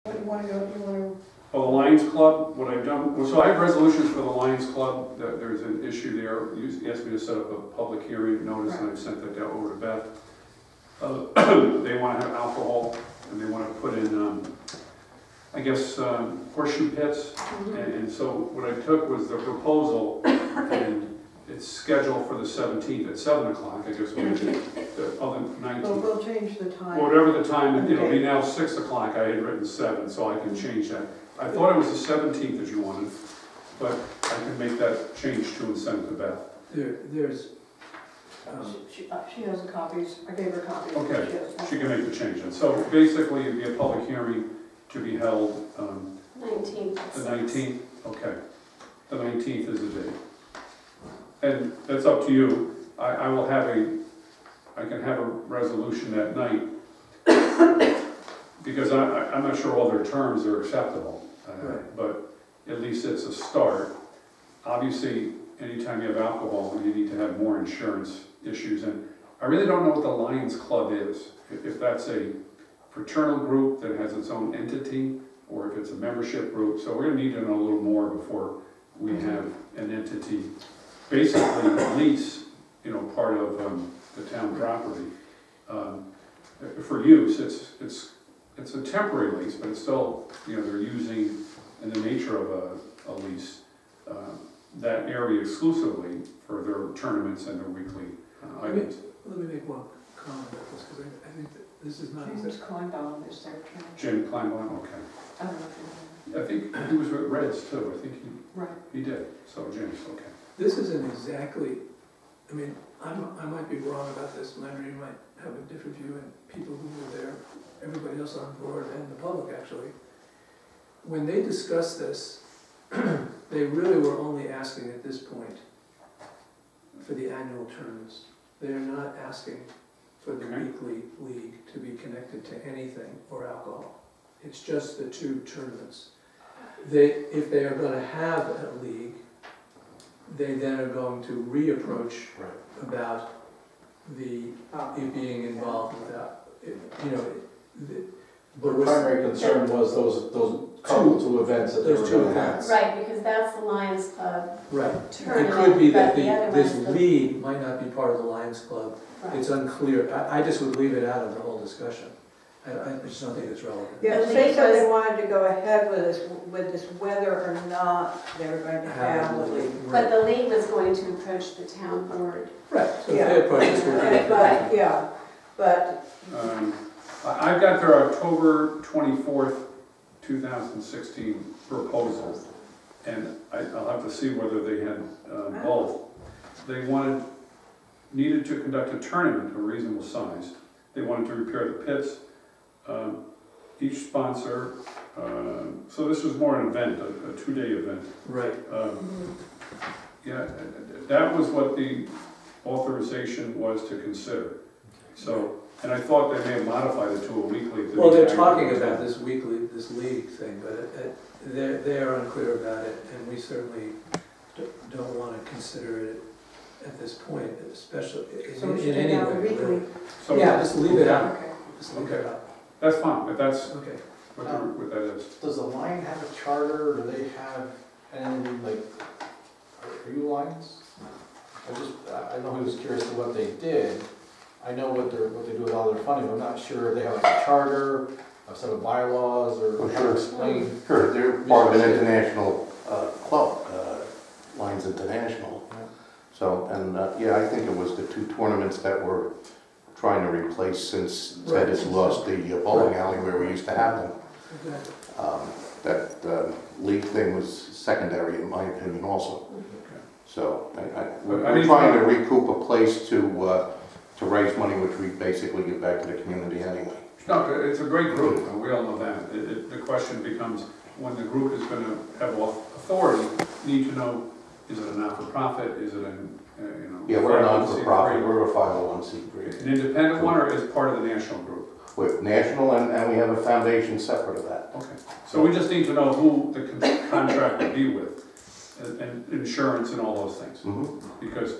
You want to go, you want to? Oh, the Lions Club, what I've done, well, so I have resolutions for the Lions Club, that there's an issue there. You asked me to set up a public hearing notice, and I've sent that down over to Beth. They want to have alcohol, and they want to put in, I guess, horseshoe pits. And so what I took was the proposal, and it's scheduled for the 17th at 7 o'clock, I guess, maybe the other 19th. Well, we'll change the time. Whatever the time, it'll be now 6 o'clock, I had written 7, so I can change that. I thought it was the 17th that you wanted, but I can make that change too and send it to Beth. There's... She has the copies, I gave her copies. Okay, she can make the change. And so basically, it'd be a public hearing to be held 19th. the 19th, okay. The 19th is the date. And that's up to you. I will have I can have a resolution that night, because I'm not sure all their terms are acceptable. But at least it's a start. Obviously, anytime you have alcohol, you need to have more insurance issues. And I really don't know what the Lions Club is. If that's a fraternal group that has its own entity, or if it's a membership group. So we're going to need to know a little more before we have an entity. Basically, lease, part of the town property for use. It's a temporary lease, but it's still, they're using, in the nature of a lease, that area exclusively for their tournaments and their weekly items. Let me make one comment about this, because I think that this is not... James Kleinbaum is their attorney. Jim Kleinbaum, okay. I don't know if you know. I think he was with Reds too. I think Right. he did. So James, okay. This isn't exactly... I mean, I might be wrong about this. Landry might have a different view, and people who were there, everybody else on board, and the public actually. When they discussed this, they really were only asking at this point for the annual tournaments. They are not asking for the weekly league to be connected to anything or alcohol. It's just the two tournaments. If they are going to have a league, they then are going to reapproach about it being involved without, The primary concern was those couple two events that they were going to have. Right, because that's the Lions Club right. tournament. It could be that but the other this one is the- league might not be part of the Lions Club. Right. It's unclear. I just would leave it out of the whole discussion. I just don't think it's relevant. Yeah, The they league said they was- wanted to go ahead with this whether or not they were going to have the league. But the league was going to approach the town board. Right, so if Yeah. they approach us, we'll do it. But, yeah, but I've got their October 24th, 2016 proposal, and I'll have to see whether they had both. They needed to conduct a tournament of a reasonable size. They wanted to repair the pits. Each sponsor, so this was more an event, a 2-day event. Right. Yeah, that was what the authorization was to consider. So, and I thought they may have modified it to a weekly. Well, they're talking about this league thing, but they are unclear about it, and we certainly don't want to consider it at this point, especially so in any now way. weekly. Really. So, Yeah, just leave it out. Okay. Just leave it out. that's fine, if that's Okay. what that is. Does the Lion have a charter? Do they have any, like, are you Lions? I know he was curious to what they did. I know what they do with all their funding, but I'm not sure if they have like a charter, a set of bylaws, or how to explain. Sure, they're part of an international club, Lions International. Yeah. So, and yeah, I think it was the 2 tournaments that we're trying to replace since Ted has lost the bowling alley where we used to have them. Exactly. That league thing was secondary in my opinion also. So we're trying to recoup a place to raise money, which we basically give back to the community anyway. No, it's a great group, and we all know that. The question becomes, when the group is going to have authority, you need to know, is it a not-for-profit, is it Yeah, we're a non-for-profit, we're a 501c3. An independent one, or is part of the national group? We're national, and we have a foundation separate of that. Okay, so we just need to know who the contract would be with, and insurance and all those things. Because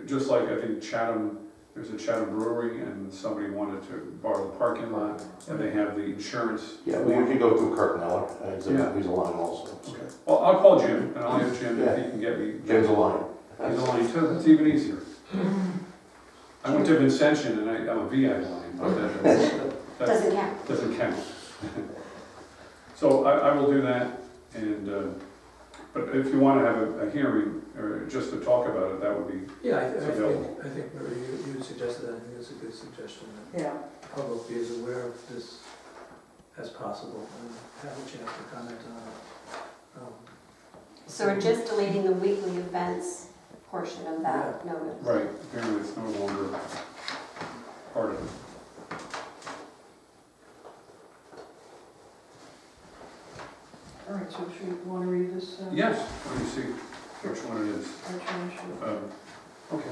just like I think Chatham, there's a Chatham brewery and somebody wanted to borrow the parking lot, and they have the insurance. Yeah, we usually go through Kirk Miller, Yeah. he's a line also. Okay, well, I'll call Jim, and I'll have Jim, if he can get me. Jim's a line. He's a line too, that's even easier. I went to Vincentian, and I'm a VI line, but that Doesn't count. doesn't count. So I will do that, and, but if you want to have a hearing, or just to talk about it, that would be, Yeah, available. I think, Mary, you suggested that, I think it's a good suggestion, that Yeah, the public be as aware of this as possible, and have a chance to comment on it. So we're just deleting the weekly events portion of that notice. right, apparently it's no longer part of it. all right, so should you want to read this? Yes, let me see which one it is. Archie? Okay.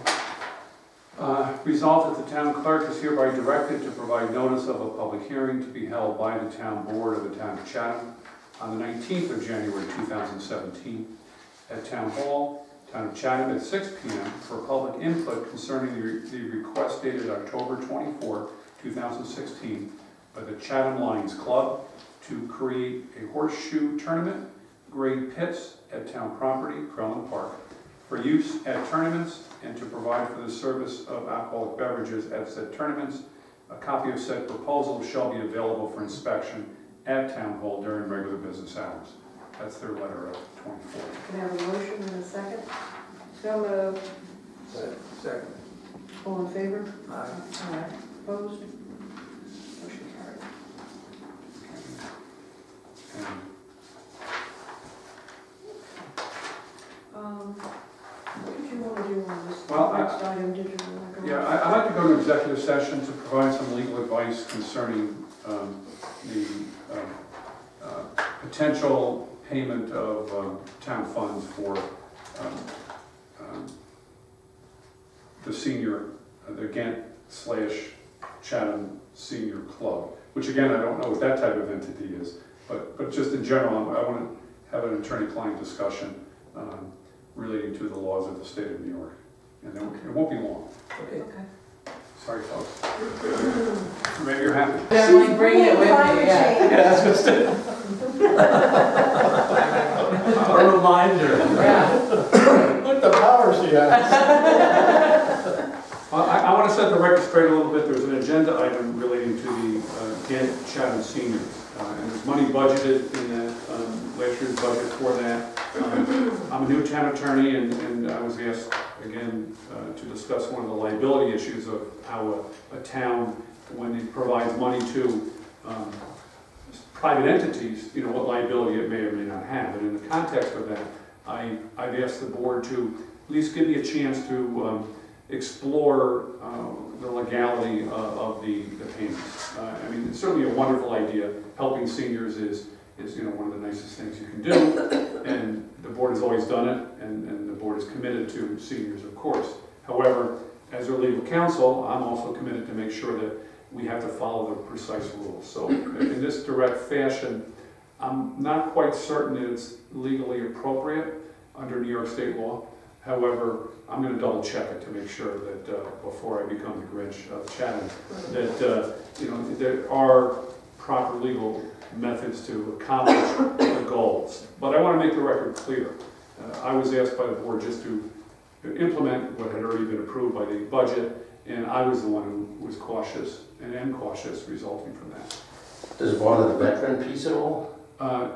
Resolved that the town clerk is hereby directed to provide notice of a public hearing to be held by the town board of the town of Chatham on the 19th of January 2017 at Town Hall, Town of Chatham, at 6 p.m. for public input concerning the request dated October 24, 2016 by the Chatham Lions Club to create a horseshoe tournament, grade pits at town property, Crellin Park, for use at tournaments and to provide for the service of alcoholic beverages at said tournaments. A copy of said proposal shall be available for inspection at Town Hall during regular business hours. That's their letter of 24. Can I have a motion and a second? So moved. Second. All in favor? Aye. Aye. Opposed? Motion carried. And What did you want to do on this? Well, Next item, did you want to go? yeah, I'd like to go to executive session to provide some legal advice concerning the potential payment of town funds for the senior, the Ghent/Chatham Senior Club, which again, I don't know what that type of entity is, but just in general, I want to have an attorney-client discussion relating to the laws of the state of New York. And it won't be long. Okay. Okay. Sorry, folks. Maybe you're happy. Definitely bring it with me, yeah. Yeah, that's just a reminder. Yeah. Look the power she has. I want to set the record straight a little bit. There's an agenda item relating to the Ghent Chatham Seniors. And there's money budgeted in that, last year's budget for that. I'm a new town attorney, and I was asked again to discuss one of the liability issues of how a town, when it provides money to private entities, you know, what liability it may or may not have. And in the context of that, I've asked the board to at least give me a chance to explore the legality of the payments. I mean, it's certainly a wonderful idea. Helping seniors is you know, one of the nicest things you can do, and the board has always done it, and the board is committed to seniors, of course. However, as their legal counsel, I'm also committed to make sure that we have to follow the precise rules. So in this direct fashion, I'm not quite certain that it's legally appropriate under New York state law. However, I'm going to double check it to make sure that before I become the Grinch of Chatham, that you know, there are proper legal methods to accomplish the goals. But I want to make the record clear. I was asked by the board just to implement what had already been approved by the budget, and I was the one who was cautious and am cautious resulting from that. Does it bother the veteran piece at all?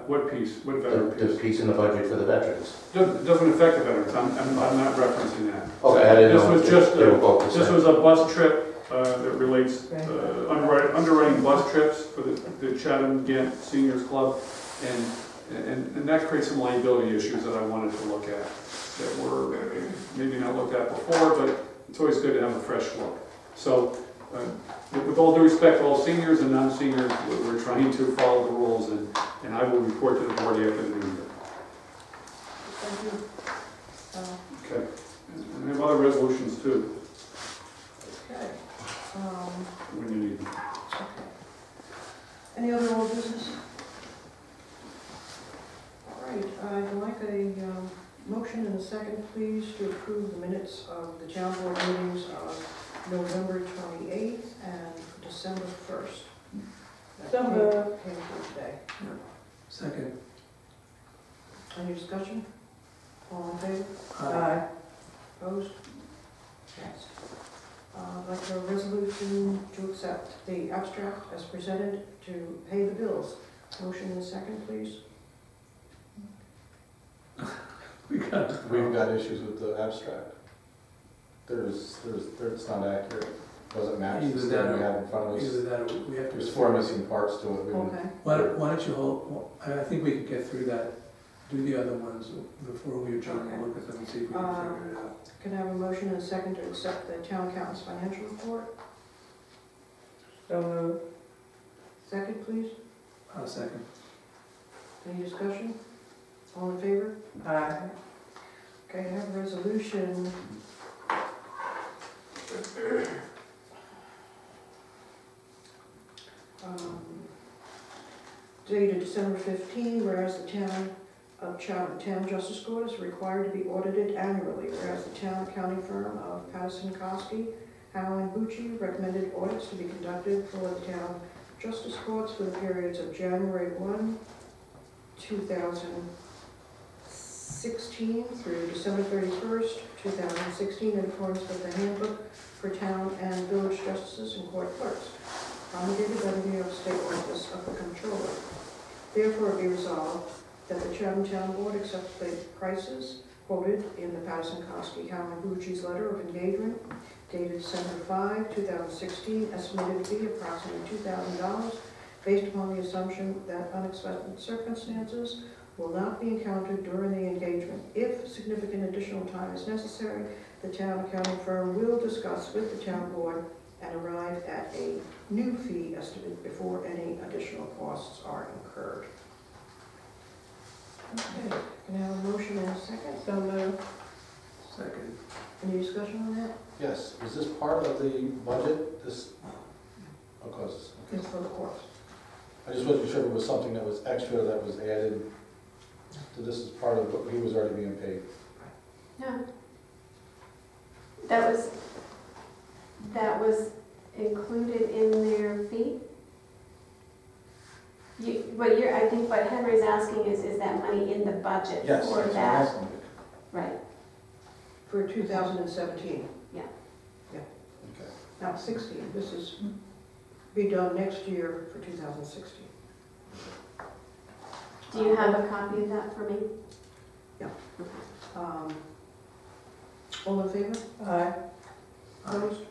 What piece? What veteran The piece? piece in the budget for the veterans? Doesn't affect the veterans. I'm not referencing that. Okay, I didn't know. This was just they were both the this same. was a bus trip that relates underwriting bus trips for the Chatham Ghent Seniors Club, and that creates some liability issues that I wanted to look at that were maybe not looked at before, but it's always good to have a fresh look. So, with all due respect to all seniors and non-seniors, we're trying to follow the rules, and I will report to the board after the meeting. Thank you. Okay. And we have other resolutions too, Okay. when you need them. Okay. Any other old business? All right, I'd like a motion and a second, please, to approve the minutes of the town board meetings of November 28th and December 1st. That So came- moved. Came through today. Second. Any discussion? All in favor? Aye. Opposed? Passed. I'd like a resolution to accept the abstract as presented to pay the bills. Motion and second, please. We've got issues with the abstract. It's not accurate, doesn't match the Either thing that we have in front of us. Either that or we have to. There's 4 missing parts to it. Okay. Why don't you hold, I think we can get through that, do the other ones before we adjourn and look at them and see if we can figure it out. Can I have a motion and a second to accept the town accountant's financial report? So moved. Second, please. I'll second. Any discussion? All in favor? Aye. Okay, I have a resolution. Dated December 15, whereas the town of Chatham Town Justice Court is required to be audited annually, whereas the town accounting firm of Patterson Koski, Howe and Bucci recommended audits to be conducted for the town justice courts for the periods of January 1, 2016 through December 31st, 2016, in accordance with the handbook for town and village justices and court clerks, promulgated by the New York State Office of the Comptroller. Therefore, be resolved that the Chatham Town Board accepts the prices quoted in the Patterson Koski, Howe and Bucci's letter of engagement dated December 5, 2016, estimated to be approximately $2,000, based upon the assumption that unexpected circumstances will not be encountered during the engagement. If significant additional time is necessary, the town accounting firm will discuss with the town board and arrive at a new fee estimate before any additional costs are incurred. Okay, can I have a motion and a second? So moved. Second. Any discussion on that? Yes, is this part of the budget, this, of course, It's for the courts. I just wasn't sure if it was something that was extra that was added to this as part of what he was already being paid. No. That was included in their fee? I think what Henry's asking is that money in the budget Yes, for that's what I'm that? asking. Right, For 2017, Okay. not 16. This is be done next year for 2016. do you have a copy of that for me? All in favor? Aye. Opposed?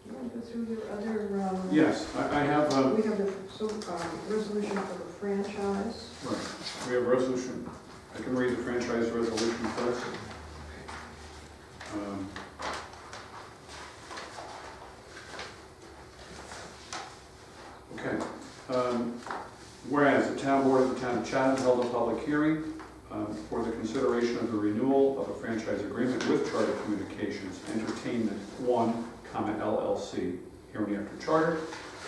You want to go through your other, Yes, I have, we have the, resolution for the franchise. right, we have a resolution. I can read the franchise resolution first. Okay. Whereas the town board of the town of Chatham held a public hearing for the consideration of the renewal of a franchise agreement with Charter Communications Entertainment 1, LLC, hereinafter charter,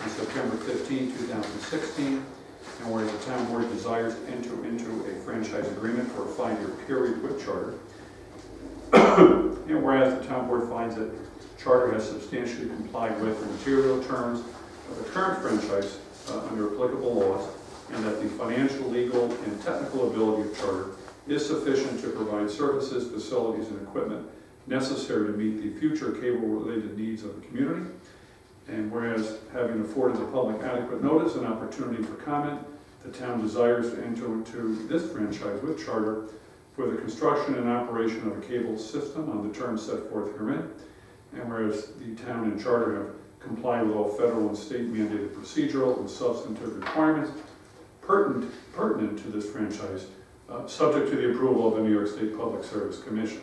on September 15, 2016. And whereas the town board desires to enter into a franchise agreement for a 5-year period with Charter, and whereas the town board finds that Charter has substantially complied with the material terms of the current franchise under applicable laws, and that the financial, legal, and technical ability of Charter is sufficient to provide services, facilities, and equipment necessary to meet the future cable-related needs of the community. And whereas, having afforded the public adequate notice and opportunity for comment, the town desires to enter into this franchise with Charter for the construction and operation of a cable system on the terms set forth herein. And whereas the town and Charter have complied with all federal and state mandated procedural and substantive requirements pertinent to this franchise, subject to the approval of the New York State Public Service Commission.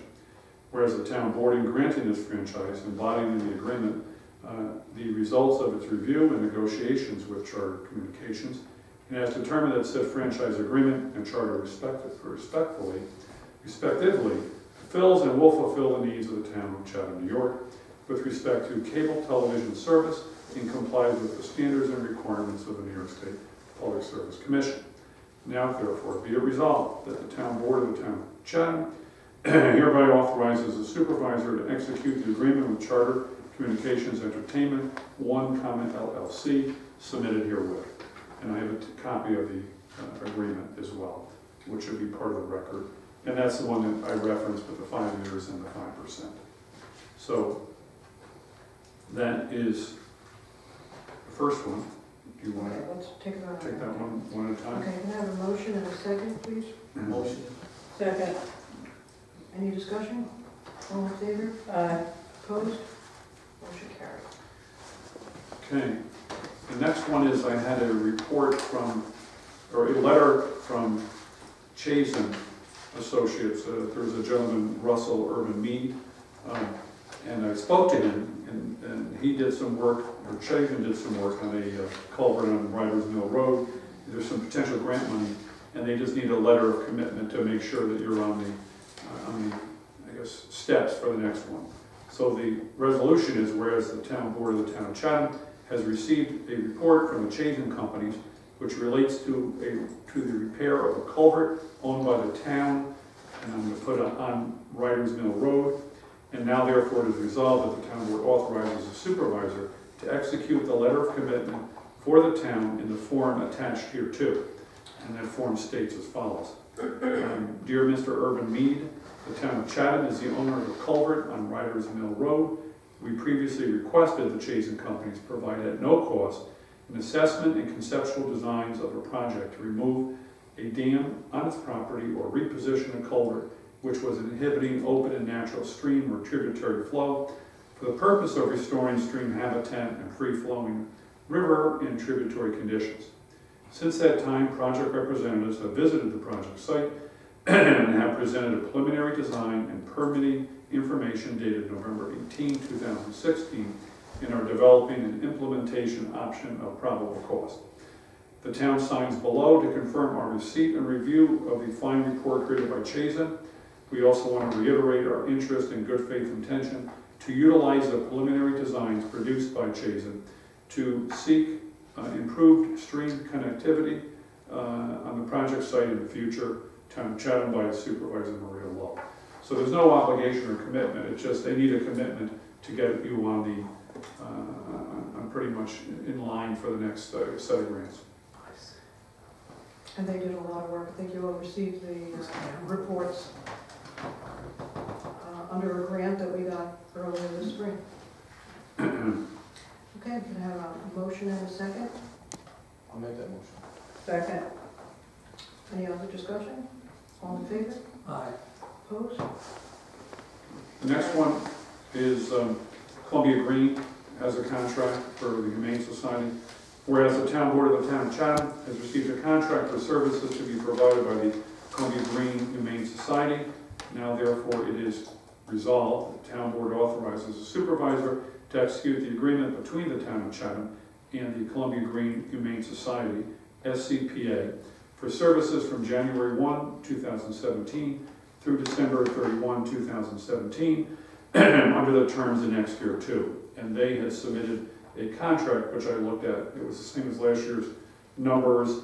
Whereas the town board, in granting this franchise, embodied in the agreement the results of its review and negotiations with Charter Communications, and has determined that said franchise agreement and Charter respectively fulfills and will fulfill the needs of the town of Chatham, New York, with respect to cable television service and complies with the standards and requirements of the New York State Public Service Commission. Now therefore be it resolved that the town board of the town of Chatham hereby authorizes the supervisor to execute the agreement with Charter Communications Entertainment 1, LLC submitted herewith. And I have a copy of the agreement as well, which should be part of the record. And that's the one that I referenced with the 5 years and the 5%. So that is the first one. Do you want Okay, to let's take it on. take that one at a time? Okay, can I have a motion and a second, please? Motion. Second. Any discussion? All in favor? Aye. Opposed? Motion carried. Okay. The next one is I had a report from, or a letter from Chatham Associates. There's a gentleman, Russell Urban Mead, and I spoke to him, and he did some work, or Chatham did some work on a culvert on Riders Mill Road. There's some potential grant money, and they just need a letter of commitment to make sure that you're on the I guess, steps for the next one. So the resolution is, whereas the town board of the town of Chatham has received a report from the Chatham companies which relates to the repair of a culvert owned by the town, and I'm going to put it on Riders Mill Road, and now therefore it is resolved that the town board authorizes the supervisor to execute the letter of commitment for the town in the form attached hereto. And that form states as follows. Dear Mr. Urban Mead, the town of Chatham is the owner of a culvert on Riders Mill Road. We previously requested the Chatham companies provide at no cost an assessment and conceptual designs of a project to remove a dam on its property or reposition a culvert which was inhibiting open and natural stream or tributary flow for the purpose of restoring stream habitat and free-flowing river and tributary conditions. Since that time, project representatives have visited the project site and have presented a preliminary design and permitting information dated November 18, 2016, and are developing an implementation option of probable cost. The town signs below to confirm our receipt and review of the fine report created by Chatham. We also want to reiterate our interest and good faith intention to utilize the preliminary designs produced by Chatham to seek improved stream connectivity on the project site in the future. Town of Chatham by Supervisor Maria Lowe. So there's no obligation or commitment. It's just they need a commitment to get you on the on pretty much in line for the next set of grants. And they did a lot of work. I think you all received the reports under a grant that we got earlier this spring. Okay, can I have a motion and a second? I'll make that motion. Second. Any other discussion? All in favor? Aye. Opposed? The next one is Columbia Green has a contract for the Humane Society. Whereas the town board of the town of Chatham has received a contract for services to be provided by the Columbia Green Humane Society. Now therefore it is resolved, the town board authorizes the supervisor to execute the agreement between the town of Chatham and the Columbia Green Humane Society, SCPA, for services from January 1, 2017 through December 31, 2017, under the terms annexed here too. And they had submitted a contract, which I looked at. It was the same as last year's numbers.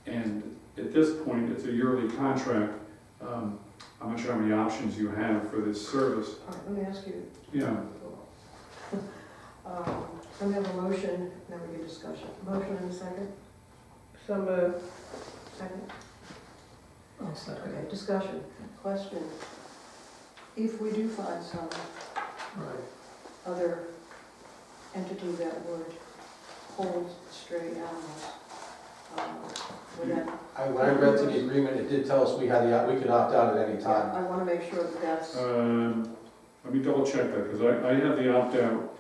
And at this point, it's a yearly contract. I'm not sure how many options you have for this service. All right, let me ask you. Yeah. So we have a motion, then we get discussion. Motion and a second? So moved. Second? I'll second. Okay, discussion. Question. If we do find some Right. other entity that would hold stray animals, would that, When I read through the agreement, it did tell us we could opt out at any time. I want to make sure that that's, Let me double check that, because I had the opt-out,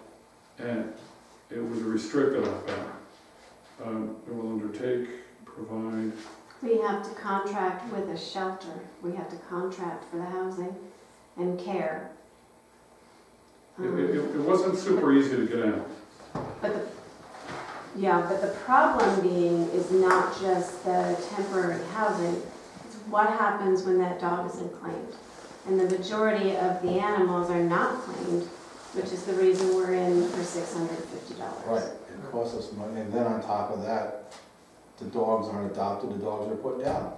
and it was a restricted opt-out. It will undertake, provide, We have to contract with a shelter. We have to contract for the housing and care. it wasn't super easy to get out. But the problem being is not just the temporary housing, it's what happens when that dog isn't claimed. And the majority of the animals are not claimed which is the reason we're in for $650. Right, it costs us money, and then on top of that, the dogs aren't adopted, the dogs are put down.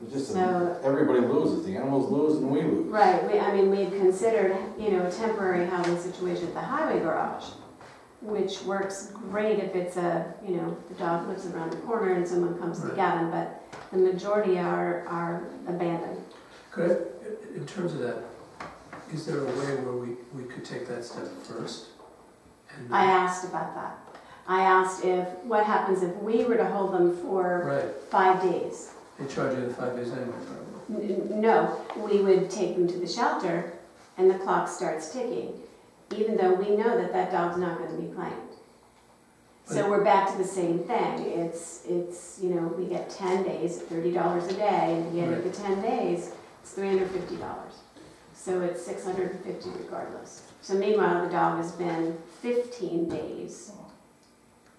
It's just, So- everybody loses, the animals lose and we lose. Right, we'd considered, a temporary housing situation at the highway garage, which works great if it's the dog lives around the corner and someone comes to Right. get him, but the majority are abandoned. Could I, in terms of that, is there a way where we could take that step first? And- I asked about that. I asked what happens if we were to hold them for Right, 5 days? they charge you the 5 days anyway, probably. No, we would take them to the shelter and the clock starts ticking, even though we know that dog's not going to be claimed. So we're back to the same thing. It's we get 10 days, $30 a day, and at the end of the 10 days, it's $350. So it's $650 regardless. So meanwhile, the dog has been 15 days.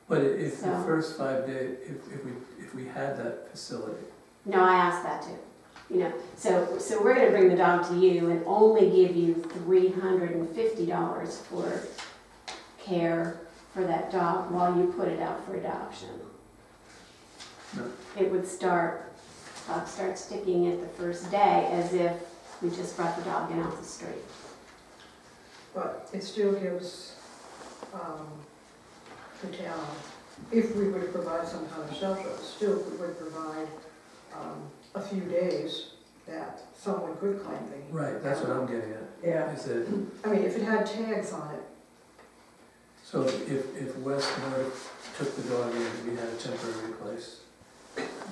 But if the So- first 5 days, if we had that facility, No, I asked that too. So we're going to bring the dog to you and only give you $350 for care for that dog while you put it out for adoption. No. It would clock starts ticking at the first day as if we just brought the dog in off the street. But it still gives the town, if we were to provide some kind of shelter, it still would provide a few days that someone could claim the. right, that's what I'm getting at. Yeah. Is that, I mean, if it had tags on it, so if West Nordic took the dog in and we had a temporary place,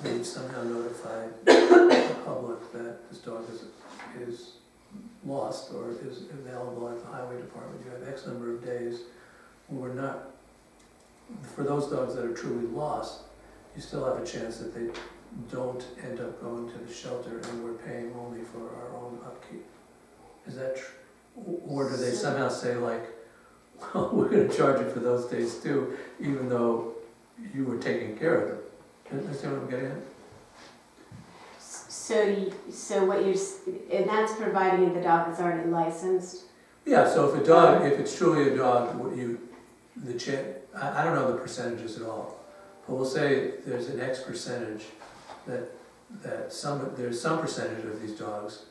they'd somehow notify the public that this dog is lost or is available at the highway department. You have X number of days when we're not, for those dogs that are truly lost, you still have a chance that they don't end up going to the shelter and we're paying only for our own upkeep. Is that true? Or do they somehow say like, well, we're gonna charge you for those days too, even though you were taking care of them? Understand what I'm getting at? So what and that's providing the dog is already licensed. Yeah, so if a dog, if it's truly a dog, I don't know the percentages at all, but we'll say there's an X percentage there's some percentage of these dogs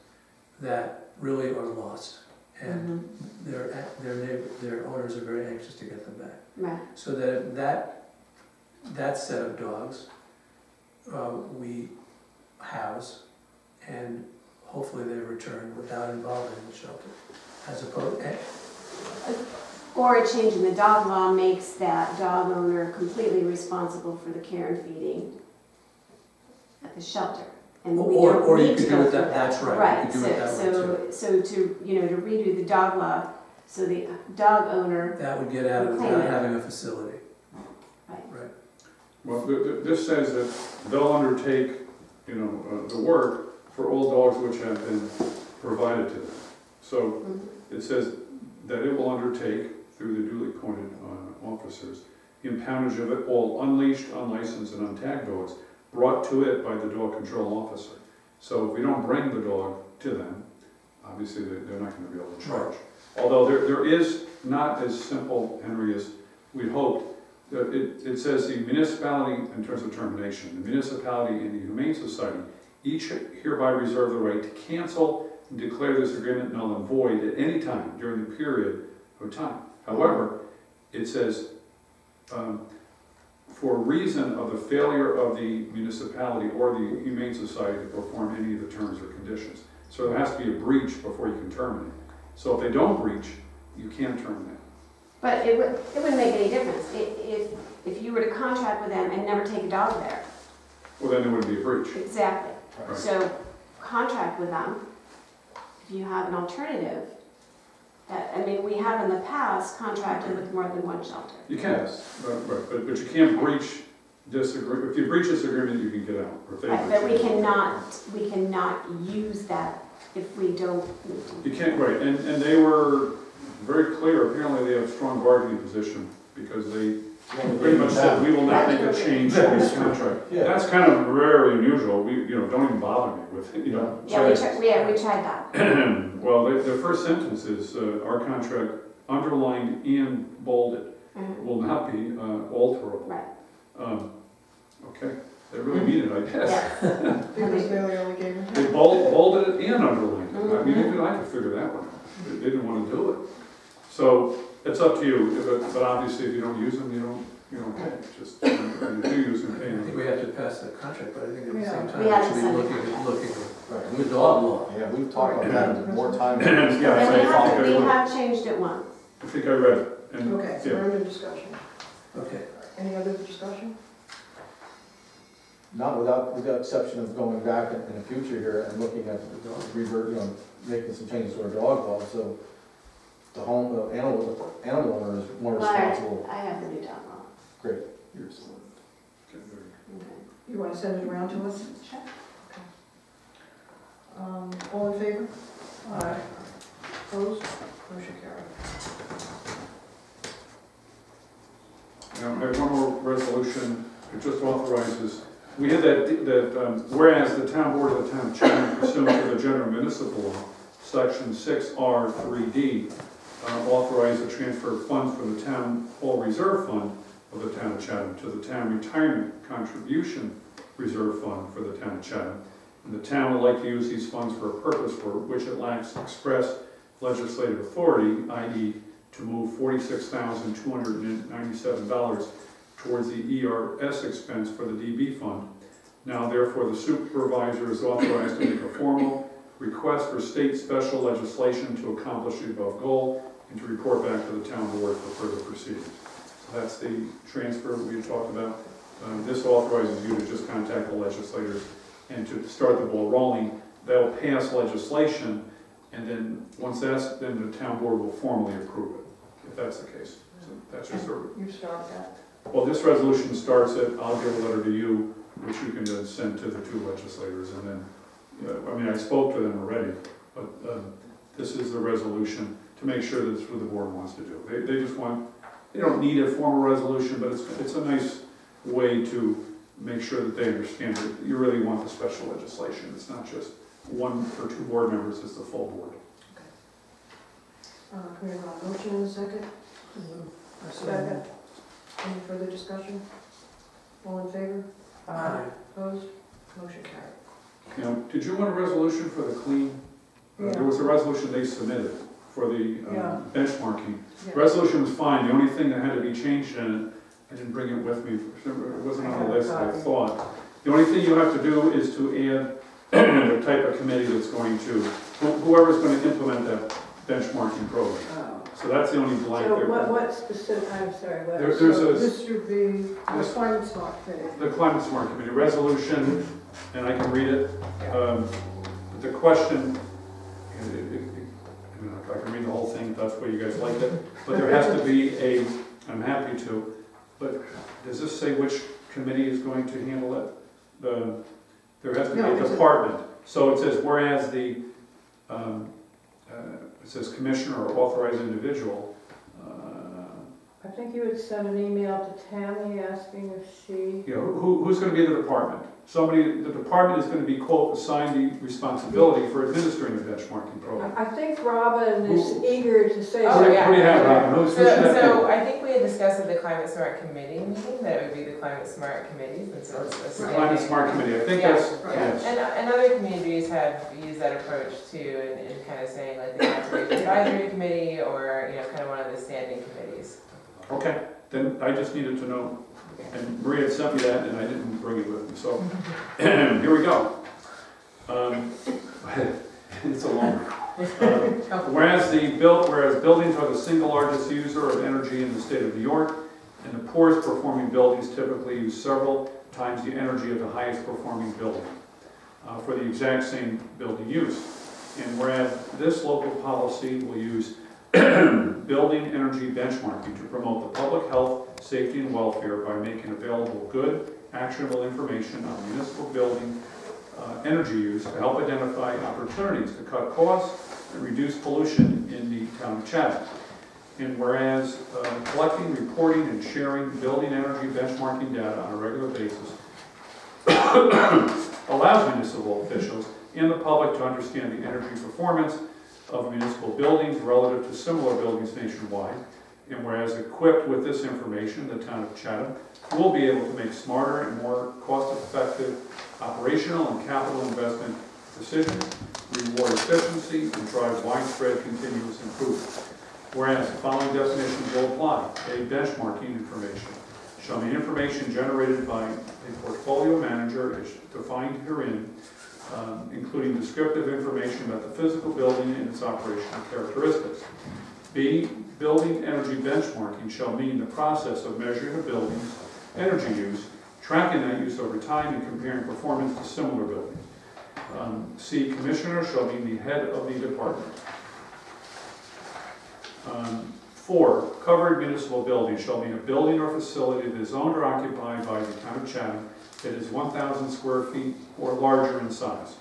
that really are lost, and their owners are very anxious to get them back. Right. So that set of dogs we house, and hopefully they return without involving the shelter, as opposed. Or a change in the dog law makes that dog owner completely responsible for the care and feeding at the shelter. And we don't Or you need could to do go it through that, that's right, you could do it that way too. So to redo the dog law, so the dog owner, That would get out of Claim not it. having a facility. Right. Right. Well, this says that they'll undertake, the work for all dogs which have been provided to them. So it says that it will undertake, through the duly appointed officers, the impoundage of all unleashed, unlicensed, and untagged dogs brought to it by the dog control officer. So if we don't bring the dog to them, obviously they're not going to be able to charge. Although there is not as simple, Henry, as we'd hoped. It says the municipality, in terms of termination, the municipality and the Humane Society each hereby reserve the right to cancel and declare this agreement null and void at any time during the period of time. However, it says, for reason of the failure of the municipality or the Humane Society to perform any of the terms or conditions. So there has to be a breach before you can terminate. So if they don't breach, you can terminate. but it wouldn't make any difference if you were to contract with them and never take a dog there. Well, then there would be a breach. Exactly. Right. So contract with them. If you have an alternative, we have in the past contracted with more than one shelter. You can, but you can't breach this agreement. If you breach this agreement, you can get out. Or if they Right, breach but we it. cannot use that if we don't need to. You can't, and they were very clear, apparently they have a strong bargaining position because they pretty much said, we will not make a change to this contract. Yeah. That's kind of very unusual, don't even bother me with, Yeah, we tried that. Well, the first sentence is, our contract underlined and bolded Mhm. will not be alterable. Right. Okay, they really mean it, I guess. Yeah. Because they only gave them. They bolded it and underlined it. I mean, Mhm. even I could figure that one out. They didn't want to do it. So it's up to you, but obviously if you don't use them, you don't pay. Just, when you do use them, pay I think them. we have to pass the contract, but I think at the same Yeah. time, We we have should to be send it. looking Right. at the dog law. Yeah, we've talked about that more times. Yeah, And so we have changed it once. I think I read it. And, Okay, so yeah. we're in discussion. Okay. Any other discussion? Not with the exception of going back in the future here and looking at the revert, making some changes to our dog law, so the animal owner is more Well, responsible. I have the new dog law. Great. Yours. Okay, very good. Okay. You want to send it around to us? Sure. All in favor? Aye. Opposed? Motion carried. Now, I have one more resolution. It just authorizes, we had that whereas the town board of the town of Chatham pursuant to the general municipal law, section 6R3D, authorize the transfer of funds from the town hall reserve fund of the town of Chatham to the town retirement contribution reserve fund for the town of Chatham. And the town would like to use these funds for a purpose for which it lacks express legislative authority, i.e. to move $46,297 towards the ERS expense for the DB fund. Now therefore the supervisor is authorized to make a formal request for state special legislation to accomplish the above goal and to report back to the town board for further proceedings. So that's the transfer we had talked about. This authorizes you to just contact the legislators and to start the ball rolling. They'll pass legislation, and then once then the town board will formally approve it, if that's the case. So that's just sort of, You start that. well, this resolution starts it, I'll give a letter to you, which you can then send to the two legislators, and then, I mean, I spoke to them already, but this is the resolution to make sure that it's what the board wants to do. They just want, they don't need a formal resolution, but it's a nice way to make sure that they understand that you really want the special legislation. It's not just one or two board members, it's the full board. Can we have a motion in a second? Second. Any further discussion? All in favor? Aye. Opposed? Motion carried. Now, did you want a resolution for the clean? Yeah. There was a resolution they submitted for the Yeah. benchmarking. Yeah. Resolution was fine, the only thing that had to be changed in it, I didn't bring it with me, it wasn't on the list, I thought. The only thing you have to do is to add the type of committee that's going to, whoever's going to implement that benchmarking program. So that's the only blank So there. what specific, I'm sorry, what? There's So a, this should be the This- climate smart committee. the Climate Smart Committee resolution, and I can read it. The question, I can read the whole thing if that's the way you guys like it, but there has to be a, I'm happy to, but does this say which committee is going to handle it? There has to be No, a it's a- department. So it says, whereas it says commissioner or authorized individual. I think you would send an email to Tammy asking if she, You know, who's going to be the department? The department is going to be, quote, assigned the responsibility for administering the benchmarking program. I think Robin is eager to say. What do you have, Robin? Who should that So I think we had discussed at the Climate Smart Committee meeting that it would be the Climate Smart Committee, since it's a be? standing. Climate Smart Committee, I think Yeah, that's, yeah. yes. And other communities have used that approach too, and kind of saying like the Conservation Advisory Committee, or, kind of one of the standing committees. Okay, then I just needed to know, and Maria had sent me that, and I didn't bring it with me, so, here we go. It's a long one. Whereas buildings are the single largest user of energy in the state of New York, and the poorest performing buildings typically use several times the energy of the highest performing building for the exact same building use. And whereas this local policy will use building energy benchmarking to promote the public health, safety, and welfare by making available good, actionable information on municipal building energy use to help identify opportunities to cut costs and reduce pollution in the town of Chatham. And whereas collecting, reporting, and sharing building energy benchmarking data on a regular basis allows municipal officials and the public to understand the energy performance of municipal buildings relative to similar buildings nationwide. And whereas equipped with this information, the town of Chatham will be able to make smarter and more cost-effective operational and capital investment decisions, reward efficiency, and drive widespread continuous improvement. Whereas the following definitions will apply. A, benchmarking information shall mean information generated by a portfolio manager as defined herein, including descriptive information about the physical building and its operational characteristics. B, building energy benchmarking shall mean the process of measuring a building's energy use, tracking that use over time, and comparing performance to similar buildings. C, commissioner shall mean the head of the department. 4, covered municipal building shall mean a building or facility that is owned or occupied by the town of Chatham that is 1,000 square feet or larger in size.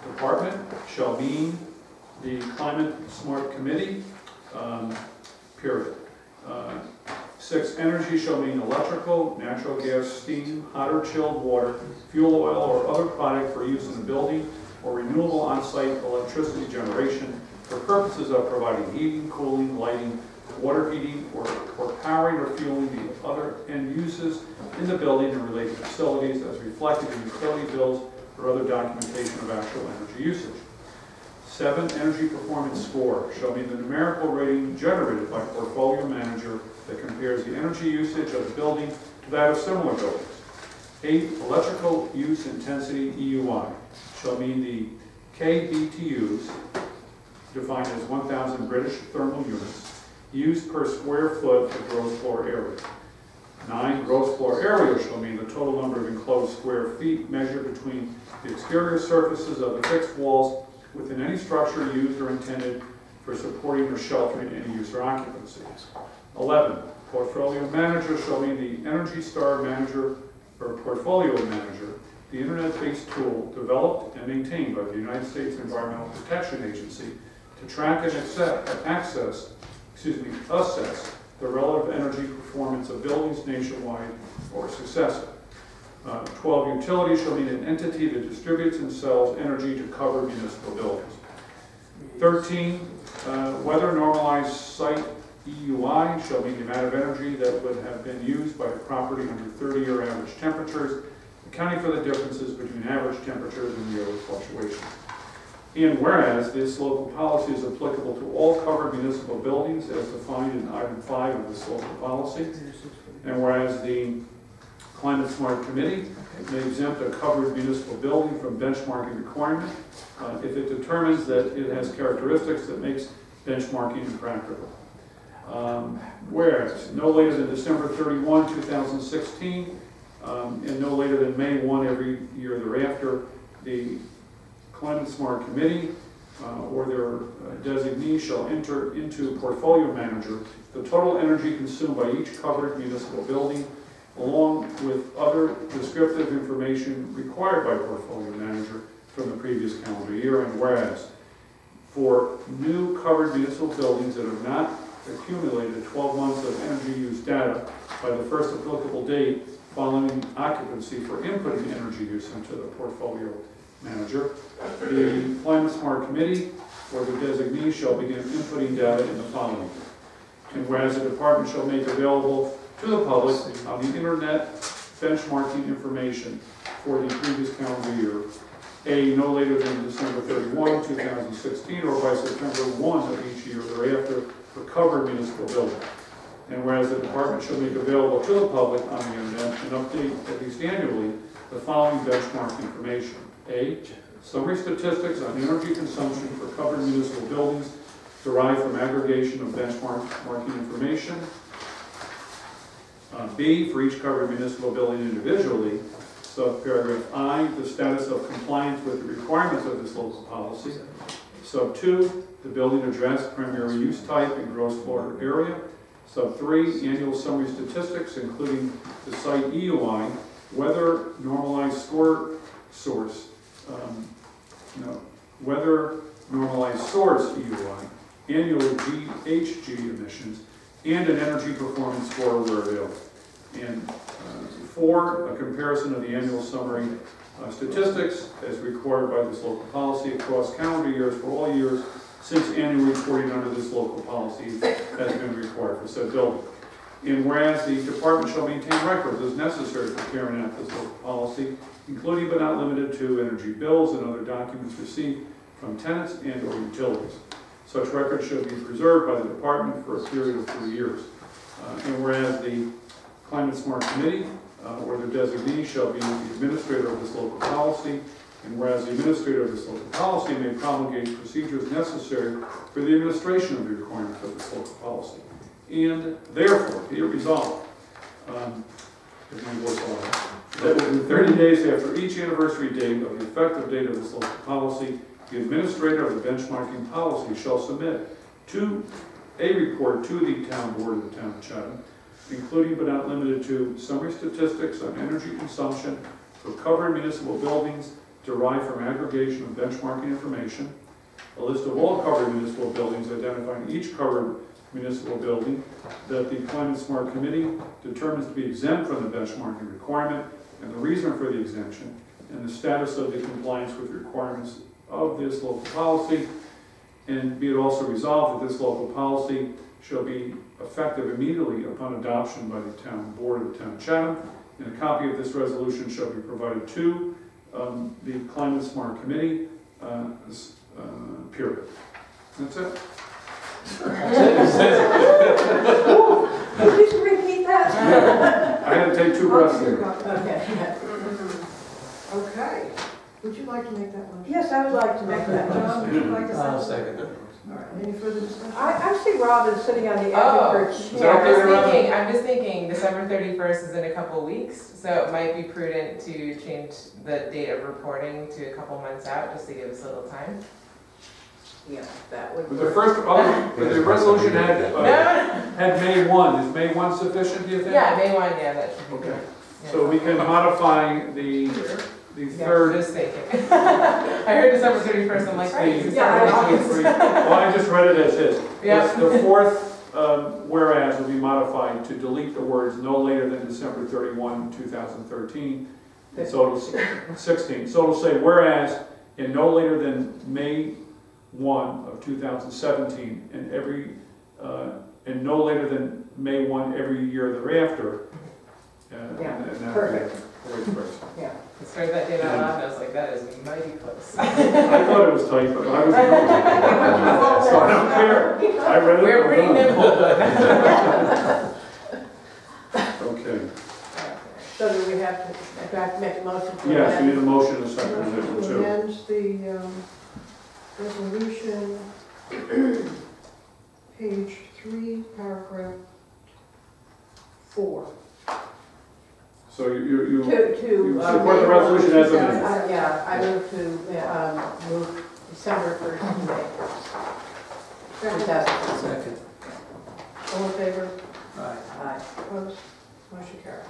Department shall mean the Climate Smart Committee, period. 6, energy shall mean electrical, natural gas, steam, hot or chilled water, fuel oil, or other product for use in the building, or renewable on-site electricity generation for purposes of providing heating, cooling, lighting, water heating, or powering or fueling the other end uses in the building and related facilities as reflected in utility bills or other documentation of actual energy usage. 7, energy performance score shall be the numerical rating generated by portfolio manager that compares the energy usage of the building to that of similar buildings. 8, electrical use intensity EUI shall mean the KBTUs, defined as 1,000 British thermal units, used per square foot of gross floor area. 9, gross floor area shall mean the total number of enclosed square feet measured between the exterior surfaces of the fixed walls within any structure used or intended for supporting or sheltering any use or occupancy. 11, portfolio manager shall mean the Energy Star manager or portfolio manager, the internet-based tool developed and maintained by the United States Environmental Protection Agency to track and assess the relative energy performance of buildings nationwide or successive. 12, utility shall mean an entity that distributes and sells energy to cover municipal buildings. 13, weather normalized site EUI shall mean the amount of energy that would have been used by the property under 30-year average temperatures, accounting for the differences between average temperatures and yearly fluctuations. And whereas this local policy is applicable to all covered municipal buildings as defined in item 5 of this local policy, and whereas the Climate Smart Committee may exempt a covered municipal building from benchmarking requirement if it determines that it has characteristics that makes benchmarking impractical. Whereas no later than December 31, 2016, and no later than May 1 every year thereafter, the Climate Smart Committee or their designee shall enter into portfolio manager the total energy consumed by each covered municipal building, along with other descriptive information required by portfolio manager from the previous calendar year. And whereas for new covered municipal buildings that have not accumulated 12 months of energy use data by the first applicable date following occupancy for inputting energy use into the portfolio manager, the Climate Smart Committee or the designee shall begin inputting data in the following year. And whereas the department shall make available to the public on the internet benchmarking information for the previous calendar year, A, no later than December 31, 2016, or by September 1 of each year thereafter for covered municipal buildings. And whereas the department shall make available to the public on the internet and update at least annually the following benchmark information. A, summary statistics on energy consumption for covered municipal buildings derived from aggregation of benchmarking information. B, for each covered municipal building individually, subparagraph I, the status of compliance with the requirements of this local policy. Sub 2, the building address, primary use type, and gross floor area. Sub 3, annual summary statistics, including the site EUI, weather normalized source weather normalized source EUI, annual GHG emissions, and an energy performance score where available. And 4, a comparison of the annual summary statistics as required by this local policy across calendar years for all years since annual reporting under this local policy has been required for said building. And whereas the department shall maintain records as necessary for carrying out this local policy, including but not limited to energy bills and other documents received from tenants and or utilities. Such records should be preserved by the department for a period of 3 years. And whereas the Climate Smart Committee or their designee shall be the administrator of this local policy, and whereas the administrator of this local policy may promulgate procedures necessary for the administration of the requirements of this local policy. And therefore, be it resolved, that within 30 days after each anniversary date of the effective date of this local policy, the administrator of the benchmarking policy shall submit a report to the town board of the town of Chatham, including but not limited to summary statistics on energy consumption for covered municipal buildings derived from aggregation of benchmarking information, a list of all covered municipal buildings identifying each covered municipal building that the Climate Smart Committee determines to be exempt from the benchmarking requirement and the reason for the exemption, and the status of the compliance with requirements of this local policy, and be it also resolved that this local policy shall be effective immediately upon adoption by the town board of the town of Chatham, and a copy of this resolution shall be provided to the Climate Smart Committee, period. That's it. Could you repeat that? I had to take 2 breaths there. Okay. Okay. Would you like to make that motion? Yes, I would like to make that John, motion. would you like to I'll second? second it. All right, any further discussion? I see Robin sitting on the edge Oh, of her Is that chair. okay? I'm just thinking December 31st is in a couple of weeks, so it might be prudent to change the date of reporting to a couple months out, just to give us a little time. Yeah, that would The work. first, the resolution had No, May 1. Is May 1 sufficient, do you think? yeah, May 1, yeah, that should be Okay. good. Yeah. So we can modify the Yeah, third. just thinking. I heard December 31st, I'm like, right, it's Yeah, December I- 31st. Well, I just read it as is. Yeah. The 4th whereas will be modified to delete the words no later than December 31, 2013. And so it'll 16. So it'll say whereas and no later than May 1 of 2017 and no later than May 1 every year thereafter. Yeah, and that- perfect. the way it's phrased. Yeah. I started that day out loud, and I was like, that is mighty close. I thought it was tight, but I was so I don't care. I read it. We're pretty nimble. Okay. So do we have to, in fact, make a motion to Yes, we need amend? a motion and a second on Motion it to too. amend the resolution, page 3, paragraph 4. So you To. support the resolution as amended? Yeah, I move to, move December 1st to May 1st. Fantastic. Second. All in favor? Aye. Aye. Opposed? Motion carried.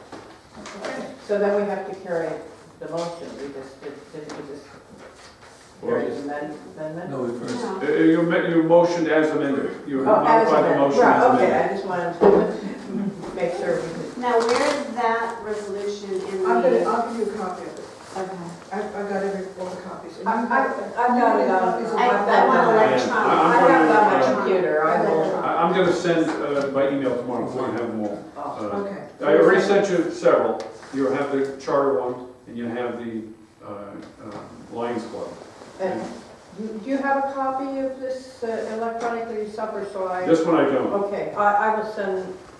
Okay, so then we have to carry the motion, we just carry the amendment? No, we first. No. You motioned as amended. You Oh, as modified the amended. motion Right, as okay, amended. I just wanted to make sure we could. Now, where is that resolution in the? I'll give you a copy of it. Okay. I've got all the copies. And I've you have- got it on. I want electronic. I have it on my computer, I will. I'm going to send by email tomorrow, so I have them all. Okay. I already sent you several. You have the charter one, and you have the Lions Club. And do you have a copy of this electronically suffer, so I? This one I don't. Okay, I will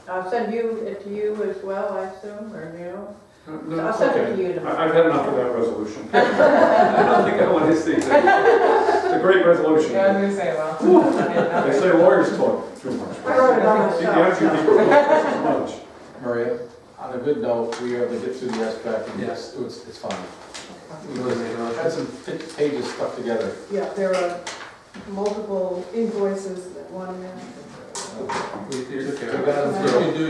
I'll send it to you as well, I assume, or you? No, I'll send it okay. to you tomorrow. I've had enough of that resolution. I don't think I want to see it. It's a great resolution. Yeah, I was gonna say, well. They say lawyers talk too much. I wrote it on See, the myself. energy people talk too much. Maria, on a good note, we were able to get through the aspect, and yes, it's fine. We had some pages stuck together. Yeah, there are multiple invoices that one minute. You can Took care of it.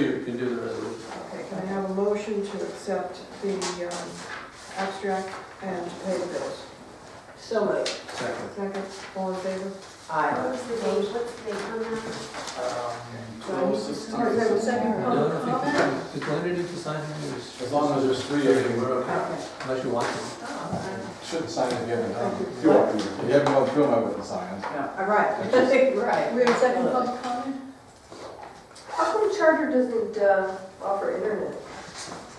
you can do the resolution. Okay, can I have a motion to accept the abstract and to pay the bills? So moved. Second. Second, all in favor? Aye. What's the date, what's the date on that? Do I need to start with a second No, public if you comment? can, if Glenda needs to sign yours. As long as there's three of you, we're okay. Okay. Unless you want to. Shouldn't sign if you haven't done it. You're welcome. If you haven't gone through them, I wouldn't sign it. All right, right. We have a second public comment? How come Charter doesn't offer internet?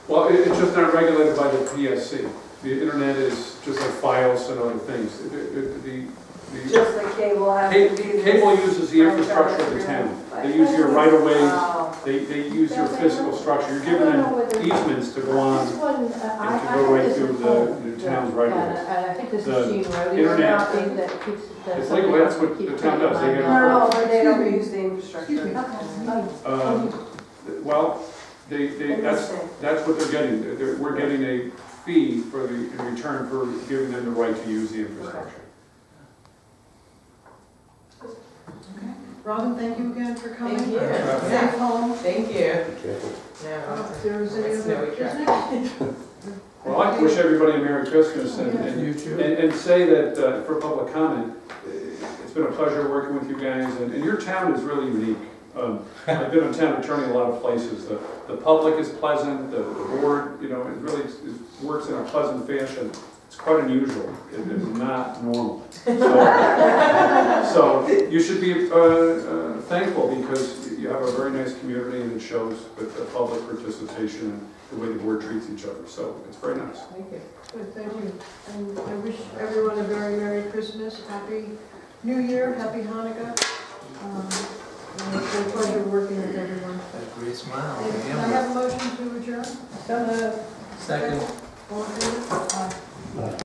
Well, it's just not regulated by the PSC. The internet is just like files and other things. The Just like cable has to be. cable uses the infrastructure of the town. They use your right-of-ways, Oh. they use your physical structure. You're giving them easements to go on This one, and to go right through the town's right-of-ways. And I think this The is Gene Rody. internet- thing that keeps. It's legal, that's what the town does. They get No, but they don't use the infrastructure. Well, that's what they're getting. We're getting a fee in return for giving them the right to use the infrastructure. Robin, thank you again for coming. Thank you. Safe home. Thank you. Careful. No, If there's any It's other snowy business? Well, I'd like to wish everybody a Merry Christmas and You too. and say that for public comment, it's been a pleasure working with you guys, and your town is really unique. I've been a town attorney in a lot of places. The public is pleasant, the board, you know, it works in a pleasant fashion. It's quite unusual. It is not normal. So you should be thankful because you have a very nice community and it shows with the public participation and the way the board treats each other. So it's very nice. thank you. Good, thank you. And I wish everyone a very Merry Christmas, Happy New Year, Happy Hanukkah. And it's been a pleasure working with everyone. That great smile. And Can I have a motion to adjourn? So moved. Second. All in favor? Aye.